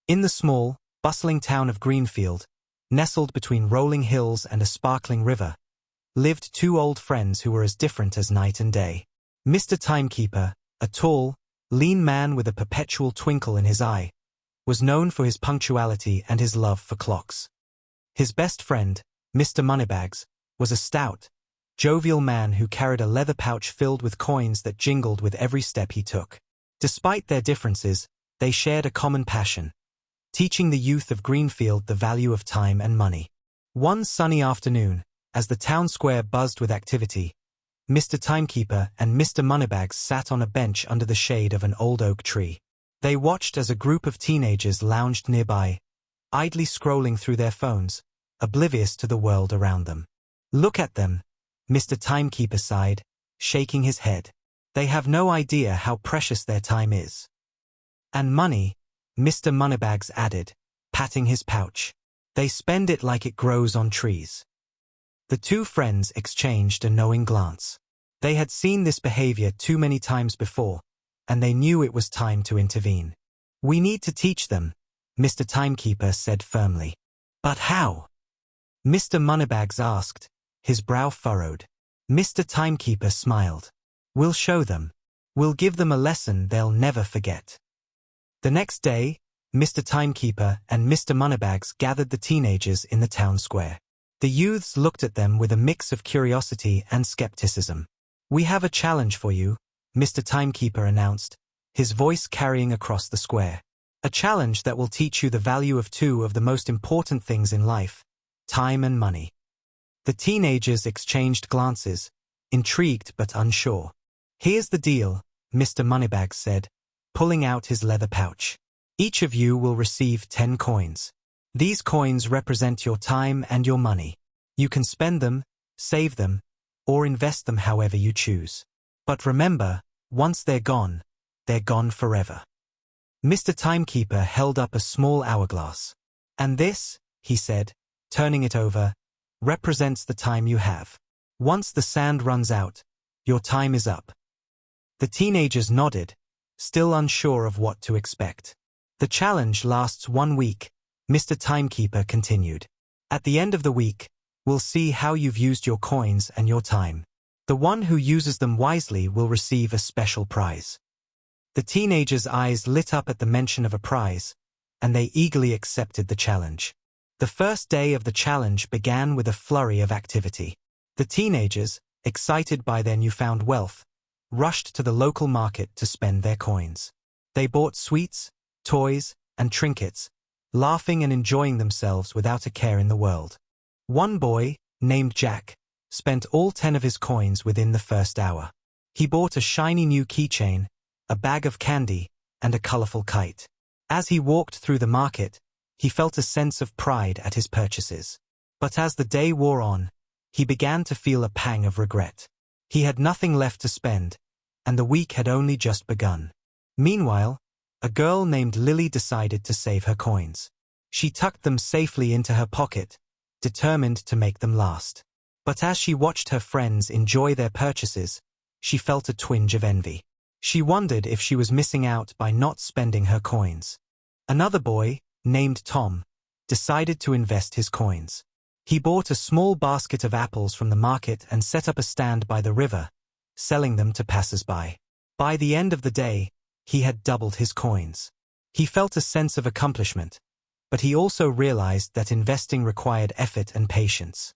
In the small, bustling town of Greenfield, nestled between rolling hills and a sparkling river, lived two old friends who were as different as night and day. Mr. Timekeeper, a tall, lean man with a perpetual twinkle in his eye, was known for his punctuality and his love for clocks. His best friend, Mr. Moneybags, was a stout, jovial man who carried a leather pouch filled with coins that jingled with every step he took. Despite their differences, they shared a common passion, teaching the youth of Greenfield the value of time and money. One sunny afternoon, as the town square buzzed with activity, Mr. Timekeeper and Mr. Moneybags sat on a bench under the shade of an old oak tree. They watched as a group of teenagers lounged nearby, idly scrolling through their phones, oblivious to the world around them. "Look at them," Mr. Timekeeper sighed, shaking his head. "They have no idea how precious their time is." "And money," Mr. Moneybags added, patting his pouch. "They spend it like it grows on trees." The two friends exchanged a knowing glance. They had seen this behavior too many times before, and they knew it was time to intervene. "We need to teach them," Mr. Timekeeper said firmly. "But how?" Mr. Moneybags asked, his brow furrowed. Mr. Timekeeper smiled. "We'll show them. We'll give them a lesson they'll never forget." The next day, Mr. Timekeeper and Mr. Moneybags gathered the teenagers in the town square. The youths looked at them with a mix of curiosity and skepticism. "We have a challenge for you," Mr. Timekeeper announced, his voice carrying across the square. "A challenge that will teach you the value of two of the most important things in life, time and money." The teenagers exchanged glances, intrigued but unsure. "Here's the deal," Mr. Moneybags said, pulling out his leather pouch. "Each of you will receive 10 coins. These coins represent your time and your money. You can spend them, save them, or invest them however you choose. But remember, once they're gone forever." Mr. Timekeeper held up a small hourglass. "And this," he said, turning it over, "represents the time you have. Once the sand runs out, your time is up." The teenagers nodded, still unsure of what to expect. "The challenge lasts 1 week," Mr. Timekeeper continued. "At the end of the week, we'll see how you've used your coins and your time. The one who uses them wisely will receive a special prize." The teenagers' eyes lit up at the mention of a prize, and they eagerly accepted the challenge. The first day of the challenge began with a flurry of activity. The teenagers, excited by their newfound wealth, rushed to the local market to spend their coins. They bought sweets, toys, and trinkets, laughing and enjoying themselves without a care in the world. One boy, named Jack, spent all 10 of his coins within the first hour. He bought a shiny new keychain, a bag of candy, and a colorful kite. As he walked through the market, he felt a sense of pride at his purchases. But as the day wore on, he began to feel a pang of regret. He had nothing left to spend, and the week had only just begun. Meanwhile, a girl named Lily decided to save her coins. She tucked them safely into her pocket, determined to make them last. But as she watched her friends enjoy their purchases, she felt a twinge of envy. She wondered if she was missing out by not spending her coins. Another boy, named Tom, decided to invest his coins. He bought a small basket of apples from the market and set up a stand by the river, selling them to passers-by. By the end of the day, he had doubled his coins. He felt a sense of accomplishment, but he also realized that investing required effort and patience.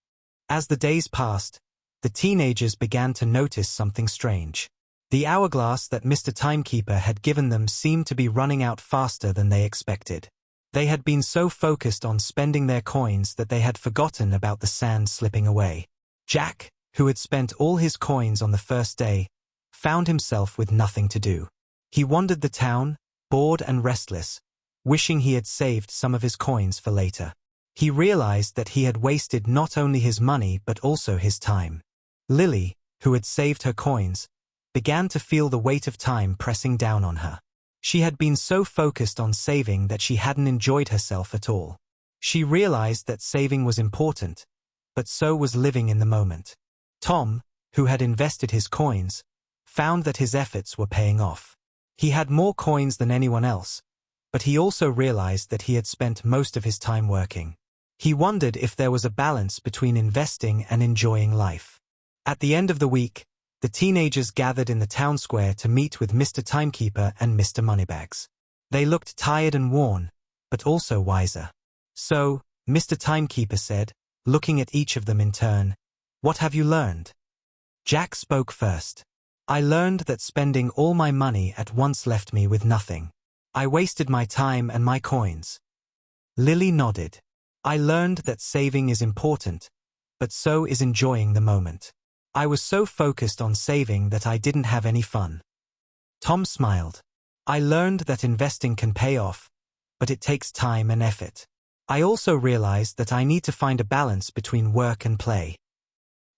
As the days passed, the teenagers began to notice something strange. The hourglass that Mr. Timekeeper had given them seemed to be running out faster than they expected. They had been so focused on spending their coins that they had forgotten about the sand slipping away. Jack, who had spent all his coins on the first day, found himself with nothing to do. He wandered the town, bored and restless, wishing he had saved some of his coins for later. He realized that he had wasted not only his money but also his time. Lily, who had saved her coins, began to feel the weight of time pressing down on her. She had been so focused on saving that she hadn't enjoyed herself at all. She realized that saving was important, but so was living in the moment. Tom, who had invested his coins, found that his efforts were paying off. He had more coins than anyone else, but he also realized that he had spent most of his time working. He wondered if there was a balance between investing and enjoying life. At the end of the week, the teenagers gathered in the town square to meet with Mr. Timekeeper and Mr. Moneybags. They looked tired and worn, but also wiser. "So," Mr. Timekeeper said, looking at each of them in turn, "what have you learned?" Jack spoke first. "I learned that spending all my money at once left me with nothing. I wasted my time and my coins." Lily nodded. "I learned that saving is important, but so is enjoying the moment. I was so focused on saving that I didn't have any fun." Tom smiled. "I learned that investing can pay off, but it takes time and effort. I also realized that I need to find a balance between work and play."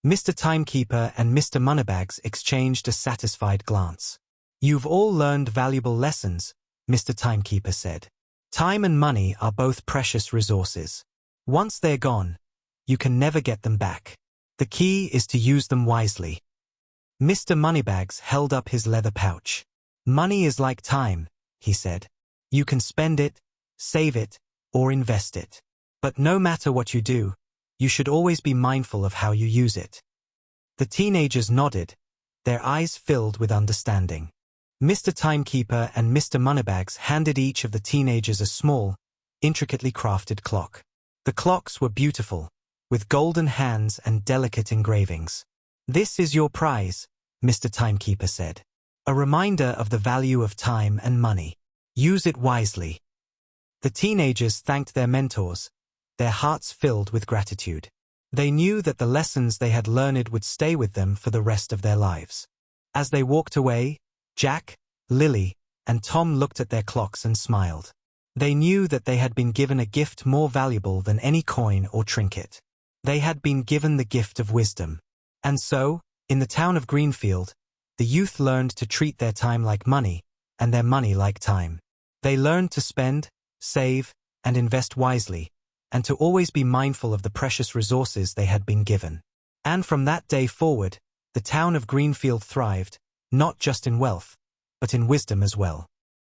Mr. Timekeeper and Mr. Moneybags exchanged a satisfied glance. "You've all learned valuable lessons," Mr. Timekeeper said. "Time and money are both precious resources. Once they're gone, you can never get them back. The key is to use them wisely." Mr. Moneybags held up his leather pouch. "Money is like time," he said. "You can spend it, save it, or invest it. But no matter what you do, you should always be mindful of how you use it." The teenagers nodded, their eyes filled with understanding. Mr. Timekeeper and Mr. Moneybags handed each of the teenagers a small, intricately crafted clock. The clocks were beautiful, with golden hands and delicate engravings. "This is your prize," Mr. Timekeeper said. "A reminder of the value of time and money. Use it wisely." The teenagers thanked their mentors, their hearts filled with gratitude. They knew that the lessons they had learned would stay with them for the rest of their lives. As they walked away, Jack, Lily, and Tom looked at their clocks and smiled. They knew that they had been given a gift more valuable than any coin or trinket. They had been given the gift of wisdom. And so, in the town of Greenfield, the youth learned to treat their time like money, and their money like time. They learned to spend, save, and invest wisely, and to always be mindful of the precious resources they had been given. And from that day forward, the town of Greenfield thrived, not just in wealth, but in wisdom as well.